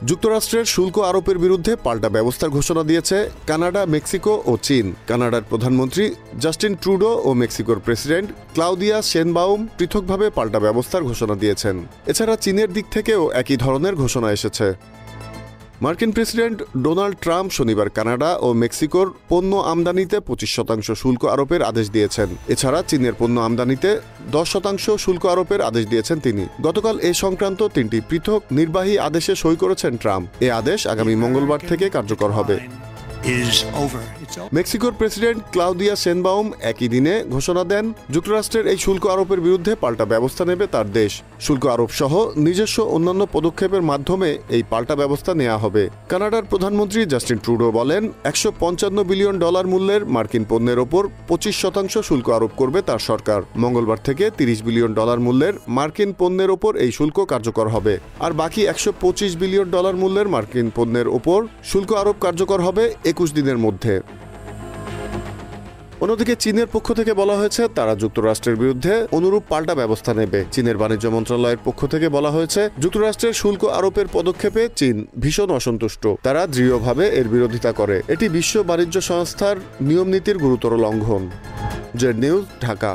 যুক্তরাষ্ট্রের শুল্ক আরোপের বিরুদ্ধে পাল্টা ব্যবস্থার ঘোষণা দিয়েছে কানাডা, মেক্সিকো ও চীন। কানাডার প্রধানমন্ত্রী জাস্টিন ট্রুডো ও মেক্সিকোর প্রেসিডেন্ট ক্লাউদিয়া শেনবাউম পৃথকভাবে পাল্টা ব্যবস্থার ঘোষণা দিয়েছেন। এছাড়া চীনের দিক থেকেও একই ধরনের ঘোষণা এসেছে। মার্কিন প্রেসিডেন্ট ডোনাল্ড ট্রাম্প শনিবার কানাডা ও মেক্সিকোর পণ্য আমদানিতে 25% শুল্ক আরোপের আদেশ দিয়েছেন। এছাড়া চীনের পণ্য আমদানিতে 10% শুল্ক আরোপের আদেশ দিয়েছেন তিনি। গতকাল এ সংক্রান্ত 3টি পৃথক নির্বাহী আদেশে সই করেছেন ট্রাম্প। এ আদেশ আগামী মঙ্গলবার থেকে কার্যকর হবে। মেক্সিকোর প্রেসিডেন্ট ক্লাউদিয়া শেনবাউম একই দিনে ঘোষণা দেন, যুক্তরাষ্ট্রের এই শুল্ক আরোপের বিরুদ্ধে পাল্টা ব্যবস্থা নেবে তার দেশ। শুল্ক আরোপ সহ নিজস্ব অন্যান্য পদক্ষেপের মাধ্যমে এই পাল্টা ব্যবস্থা নেওয়া হবে। কানাডার প্রধানমন্ত্রী জাস্টিন ট্রুডো বলেন, $155 বিলিয়ন মূল্যের মার্কিন পণ্যের ওপর 25% শুল্ক আরোপ করবে তার সরকার। মঙ্গলবার থেকে $30 বিলিয়ন মূল্যের মার্কিন পণ্যের ওপর এই শুল্ক কার্যকর হবে। আর বাকি $125 বিলিয়ন মূল্যের মার্কিন পণ্যের ওপর শুল্ক আরোপ কার্যকর হবে 21 দিনের মধ্যে। অন্যদিকে চীনের পক্ষ থেকে বলা হয়েছে তারা যুক্তরাষ্ট্রের বিরুদ্ধে অনুরূপ পাল্টা ব্যবস্থা নেবে। চীনের বাণিজ্য মন্ত্রণালয়ের পক্ষ থেকে বলা হয়েছে, যুক্তরাষ্ট্রের শুল্ক আরোপের পদক্ষেপে চীন ভীষণ অসন্তুষ্ট। তারা দৃঢ়ভাবে এর বিরোধিতা করে। এটি বিশ্ব বাণিজ্য সংস্থার নিয়ম নীতির গুরুতর লঙ্ঘন। Z news, Dhaka.